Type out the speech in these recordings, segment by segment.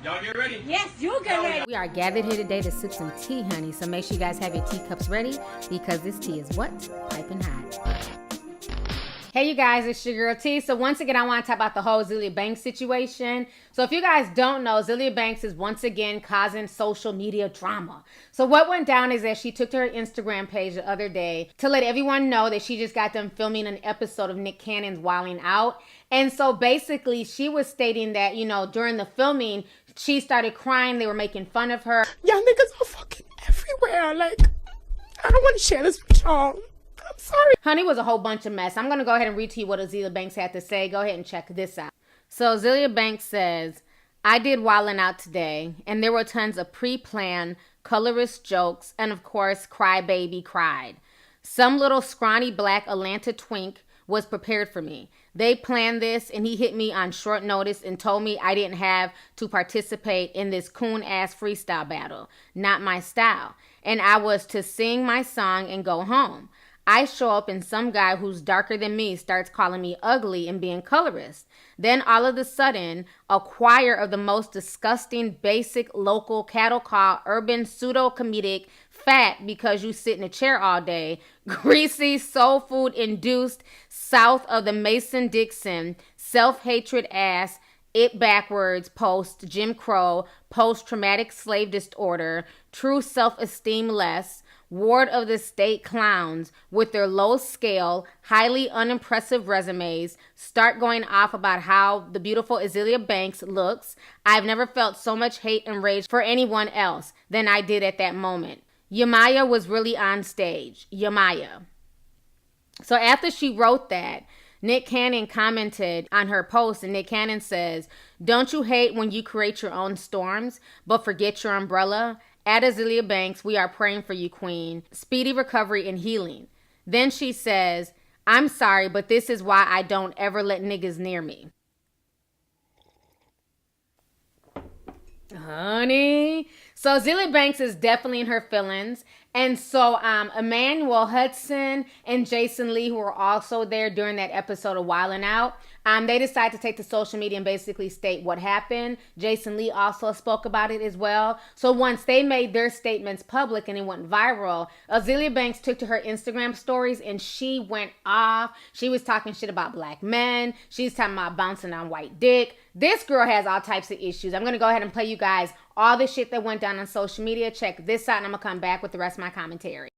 Y'all get ready? Yes, you get ready. We are gathered here today to sip some tea, honey. So make sure you guys have your teacups ready because this tea is what? Piping hot. Hey, you guys, it's your girl T. So once again, I want to talk about the whole Azealia Banks situation. So if you guys don't know, Azealia Banks is once again causing social media drama. So what went down is that she took to her Instagram page the other day to let everyone know that she just got done filming an episode of Nick Cannon's Wilding Out. And so basically she was stating that, you know, during the filming, she started crying. They were making fun of her. Y'all niggas are fucking everywhere. Like, I don't want to share this with y'all. I'm sorry. Honey, it was a whole bunch of mess. I'm going to go ahead and read to you what Azealia Banks had to say. Go ahead and check this out. So Azealia Banks says, I did Wildin' Out today, and there were tons of pre-planned, colorist jokes, and of course, Cry Baby cried. Some little scrawny black Atlanta twink was prepared for me. They planned this, and he hit me on short notice and told me I didn't have to participate in this coon-ass freestyle battle. Not my style. And I was to sing my song and go home. I show up and some guy who's darker than me starts calling me ugly and being colorist. Then all of a sudden, a choir of the most disgusting, basic, local, cattle call, urban, pseudo-comedic, fat because you sit in a chair all day, greasy, soul food-induced, south of the Mason-Dixon, self-hatred ass, it backwards, post Jim Crow, post-traumatic slave disorder, true self-esteem less, ward of the state clowns with their low-scale, highly unimpressive resumes start going off about how the beautiful Azealia Banks looks. I've never felt so much hate and rage for anyone else than I did at that moment. Yamaya was really on stage. Yamaya. So after she wrote that, Nick Cannon commented on her post, and Nick Cannon says, don't you hate when you create your own storms, but forget your umbrella? At Azealia Banks, we are praying for you, queen. Speedy recovery and healing. Then she says, I'm sorry, but this is why I don't ever let niggas near me. Honey. So Azealia Banks is definitely in her feelings. And so Emmanuel Hudson and Jason Lee, who were also there during that episode of Wildin' Out, they decided to take to social media and basically state what happened. Jason Lee also spoke about it as well. So once they made their statements public and it went viral, Azealia Banks took to her Instagram stories and she went off. She was talking shit about black men. She's talking about bouncing on white dick. This girl has all types of issues. I'm going to go ahead and play you guys all the shit that went down on social media. Check this out and I'm going to come back with the rest of my commentary.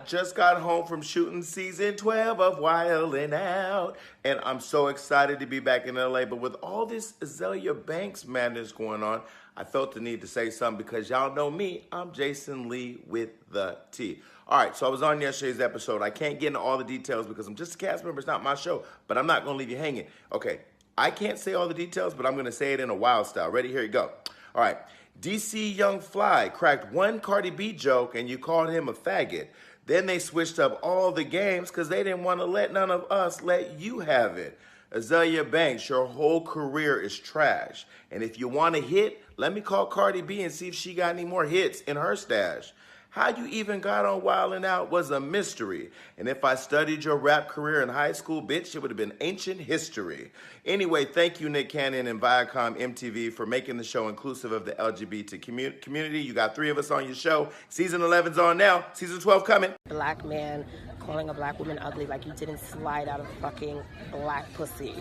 Just got home from shooting season 12 of Wildin' Out, and I'm so excited to be back in LA. But with all this Azealia Banks madness going on, I felt the need to say something because y'all know me. I'm Jason Lee with the T. All right, so I was on yesterday's episode. I can't get into all the details because I'm just a cast member. It's not my show, but I'm not going to leave you hanging. Okay, I can't say all the details, but I'm going to say it in a wild style. Ready? Here you go. All right. DC Young Fly cracked one Cardi B joke and you called him a faggot. Then they switched up all the games because they didn't want to let none of us let you have it. Azealia Banks, your whole career is trash. And if you want a hit, let me call Cardi B and see if she got any more hits in her stash. How you even got on Wildin' Out was a mystery. And if I studied your rap career in high school, bitch, it would have been ancient history. Anyway, thank you, Nick Cannon and Viacom MTV, for making the show inclusive of the LGBT community. You got 3 of us on your show. Season 11's on now. Season 12 coming. Black man calling a black woman ugly like you didn't slide out of fucking black pussy.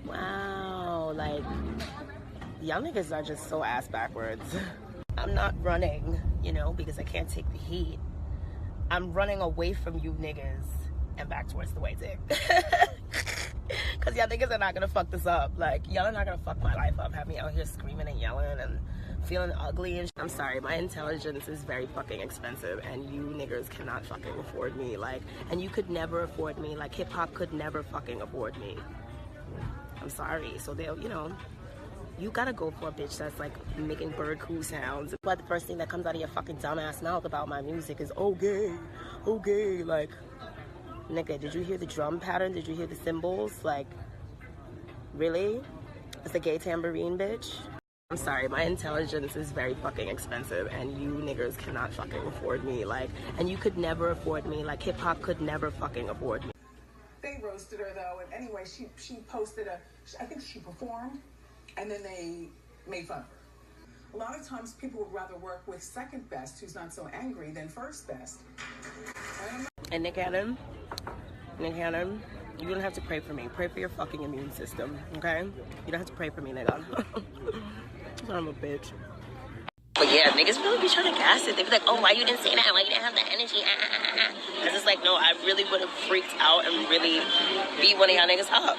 Wow, like, y'all niggas are just so ass backwards. I'm not running, you know, because I can't take the heat. I'm running away from you niggas and back towards the white dick. Because y'all niggas are not gonna fuck this up. Like, y'all are not gonna fuck my life up. Have me out here screaming and yelling and feeling ugly and I'm sorry, my intelligence is very fucking expensive and you niggers cannot fucking afford me. Like, and you could never afford me. Like, hip-hop could never fucking afford me. I'm sorry. So they'll, you know, you gotta go for a bitch that's like making bird coo sounds. But the first thing that comes out of your fucking dumbass mouth about my music is, oh gay, oh gay. Like, nigga, did you hear the drum pattern? Did you hear the cymbals? Like, really? It's a gay tambourine, bitch? I'm sorry, my intelligence is very fucking expensive and you niggers cannot fucking afford me. Like, and you could never afford me. Like, hip hop could never fucking afford me. They roasted her though, and anyway, she posted I think she performed, and then they made fun of her. A lot of times people would rather work with second best, who's not so angry, than first best. And Nick Cannon, you don't have to pray for me. Pray for your fucking immune system, okay? You don't have to pray for me, nigga. I'm a bitch. But yeah, niggas really be trying to gas it. They be like, oh, why you didn't say that? Why you didn't have the energy? I was like, no, I really would have freaked out and really beat one of y'all niggas up.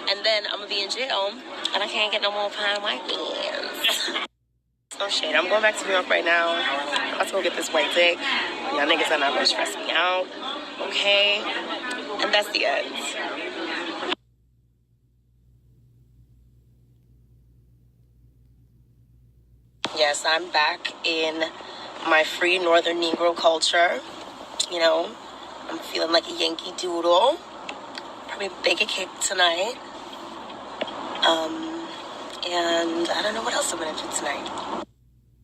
And then I'm gonna be in jail and I can't get no more fine white beans. No shade. I'm going back to New York right now. I'm about to go get this white dick. Y'all niggas are not gonna stress me out. Okay? And that's the end. Yes, I'm back in my free Northern Negro culture. You know, I'm feeling like a Yankee Doodle. Probably bake a cake tonight. And I don't know what else I'm gonna do tonight.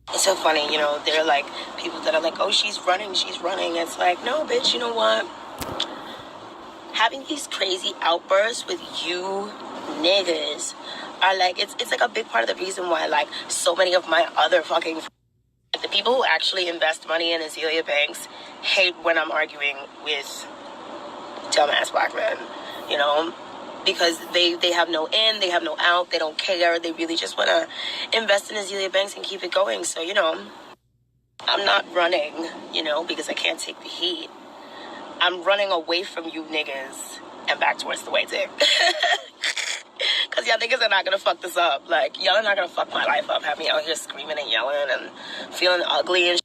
It's so funny, you know, they're like, people that are like, oh, she's running. It's like, no, bitch, you know what? Having these crazy outbursts with you niggas are like, it's like a big part of the reason why, like, so many of my other fucking, like, the people who actually invest money in Azealia Banks hate when I'm arguing with dumbass black men, you know, because they have no in, they have no out, they don't care, they really just want to invest in Azealia Banks and keep it going. So, you know, I'm not running, you know, because I can't take the heat. I'm running away from you niggas and back towards the white dick. Because y'all niggas are not going to fuck this up. Like, y'all are not going to fuck my life up. Have me out here screaming and yelling and feeling ugly and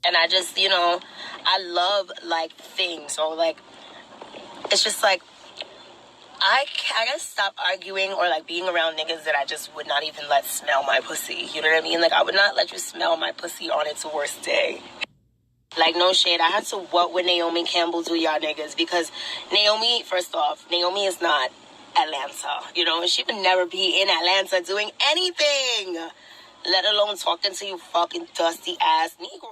And I just, you know, I love, like, things. So, like, it's just, like, I gotta stop arguing or, like, being around niggas that I just would not even let smell my pussy. You know what I mean? Like, I would not let you smell my pussy on its worst day. Like, no shade. I had to what would Naomi Campbell do, y'all niggas? Because Naomi, first off, Naomi is not Atlanta. You know, she would never be in Atlanta doing anything, let alone talking to you fucking dusty ass Negro.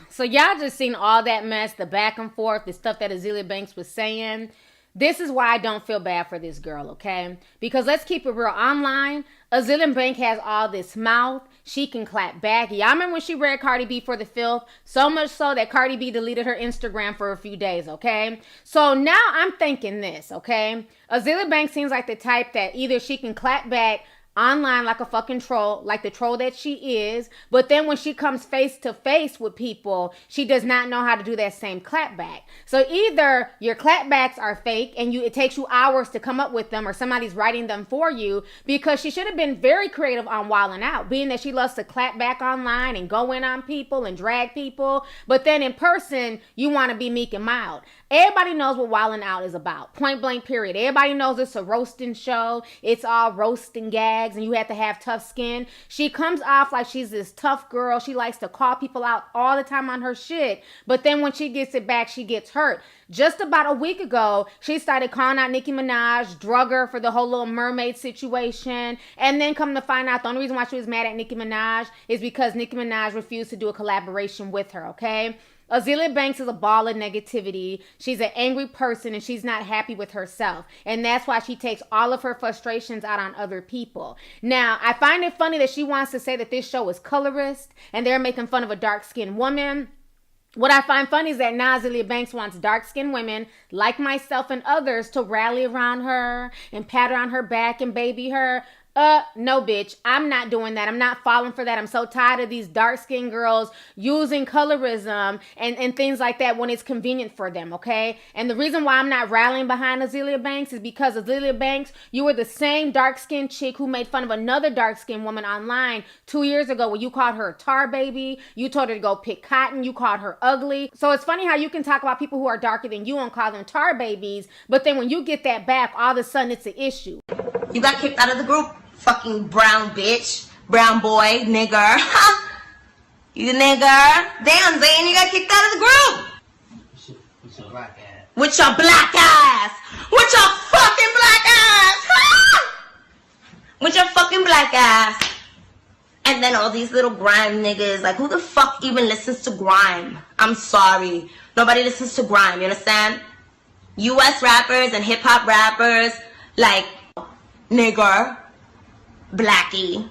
So y'all just seen all that mess, the back and forth, the stuff that Azealia Banks was saying. This is why I don't feel bad for this girl, okay? Because let's keep it real. Online, Azealia Banks has all this mouth. She can clap back. Y'all remember when she read Cardi B for the filth? So much so that Cardi B deleted her Instagram for a few days, okay? So now I'm thinking this, okay? Azealia Banks seems like the type that either she can clap back online like a fucking troll, like the troll that she is. But then when she comes face to face with people, she does not know how to do that same clapback. So either your clapbacks are fake and it takes you hours to come up with them, or somebody's writing them for you, because she should have been very creative on Wildin' Out, being that she loves to clap back online and go in on people and drag people. But then in person, you want to be meek and mild. Everybody knows what Wildin' Out is about. Point blank period. Everybody knows it's a roasting show. It's all roasting gags and you have to have tough skin. She comes off like she's this tough girl. She likes to call people out all the time on her shit. But then when she gets it back, she gets hurt. Just about a week ago, she started calling out Nicki Minaj, drug her for the whole Little Mermaid situation. And then come to find out the only reason why she was mad at Nicki Minaj is because Nicki Minaj refused to do a collaboration with her, okay? Azealia Banks is a ball of negativity. She's an angry person and she's not happy with herself. And that's why she takes all of her frustrations out on other people. Now, I find it funny that she wants to say that this show is colorist and they're making fun of a dark-skinned woman. What I find funny is that now Azealia Banks wants dark-skinned women like myself and others to rally around her and pat her on her back and baby her. No, bitch. I'm not doing that. I'm not falling for that. I'm so tired of these dark-skinned girls using colorism and things like that when it's convenient for them, okay? And the reason why I'm not rallying behind Azealia Banks is because Azealia Banks, you were the same dark-skinned chick who made fun of another dark-skinned woman online 2 years ago when you called her a tar baby. You told her to go pick cotton. You called her ugly. So it's funny how you can talk about people who are darker than you and call them tar babies, but then when you get that back, all of a sudden it's an issue. You got kicked out of the group. Fucking brown bitch, brown boy, nigger. You nigger. Damn, Zane, you got kicked out of the group. With your black ass. With your black ass. With your fucking black ass. With your fucking black ass. And then all these little grime niggas, like who the fuck even listens to grime? I'm sorry. Nobody listens to grime, you understand? US rappers and hip hop rappers, like nigger. Blackie.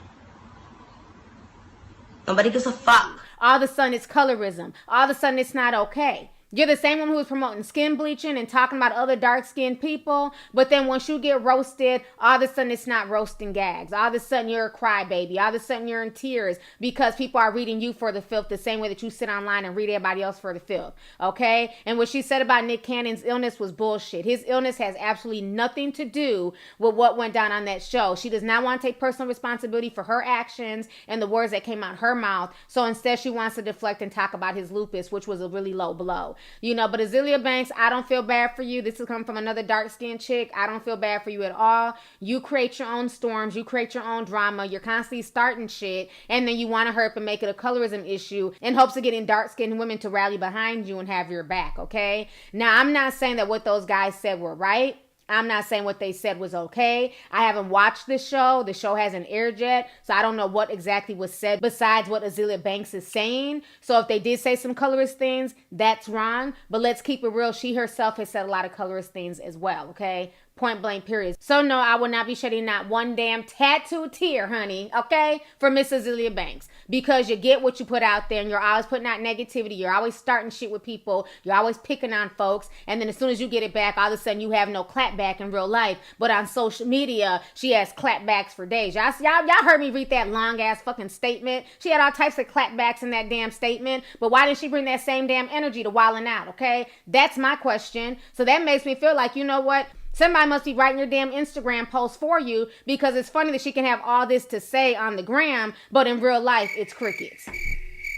Nobody gives a fuck. All of a sudden it's colorism. All of a sudden it's not okay. You're the same woman who was promoting skin bleaching and talking about other dark-skinned people, but then once you get roasted, all of a sudden it's not roasting gags. All of a sudden you're a crybaby. All of a sudden you're in tears because people are reading you for the filth the same way that you sit online and read everybody else for the filth, okay? And what she said about Nick Cannon's illness was bullshit. His illness has absolutely nothing to do with what went down on that show. She does not want to take personal responsibility for her actions and the words that came out her mouth, so instead she wants to deflect and talk about his lupus, which was a really low blow. You know, but Azealia Banks, I don't feel bad for you. This is coming from another dark-skinned chick. I don't feel bad for you at all. You create your own storms. You create your own drama. You're constantly starting shit. And then you want to hurry up and make it a colorism issue in hopes of getting dark-skinned women to rally behind you and have your back, okay? Now, I'm not saying that what those guys said were right. I'm not saying what they said was okay. I haven't watched this show. The show hasn't aired yet, so I don't know what exactly was said besides what Azealia Banks is saying. So if they did say some colorist things, that's wrong. But let's keep it real. She herself has said a lot of colorist things as well, okay? Point blank period. So no, I will not be shedding not one damn tattoo tear, honey, okay, for Miss Azealia Banks, because you get what you put out there and you're always putting out negativity. You're always starting shit with people. You're always picking on folks. And then as soon as you get it back, all of a sudden you have no clapback in real life. But on social media, she has clapbacks for days. Y'all heard me read that long ass fucking statement. She had all types of clapbacks in that damn statement. But why didn't she bring that same damn energy to Wildin' Out, okay? That's my question. So that makes me feel like, you know what? Somebody must be writing your damn Instagram post for you, because it's funny that she can have all this to say on the gram, but in real life, it's crickets.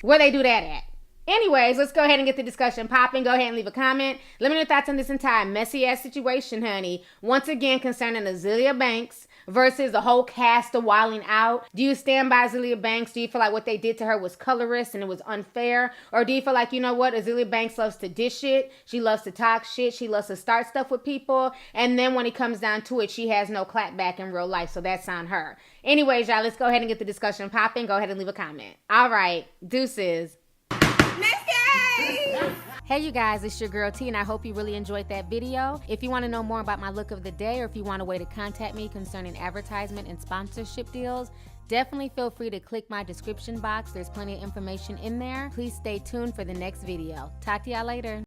Where they do that at? Anyways, let's go ahead and get the discussion popping. Go ahead and leave a comment. Let me know your thoughts on this entire messy-ass situation, honey. Once again, concerning Azealia Banks versus the whole cast of Wildin' Out. Do you stand by Azealia Banks? Do you feel like what they did to her was colorist and it was unfair? Or do you feel like, you know what, Azealia Banks loves to dish it. She loves to talk shit. She loves to start stuff with people. And then when it comes down to it, she has no clapback in real life. So that's on her. Anyways, y'all, let's go ahead and get the discussion popping. Go ahead and leave a comment. All right. Deuces. Hey you guys, it's your girl T, and I hope you really enjoyed that video. If you want to know more about my look of the day, or if you want a way to contact me concerning advertisement and sponsorship deals, definitely feel free to click my description box. There's plenty of information in there. Please stay tuned for the next video. Talk to y'all later.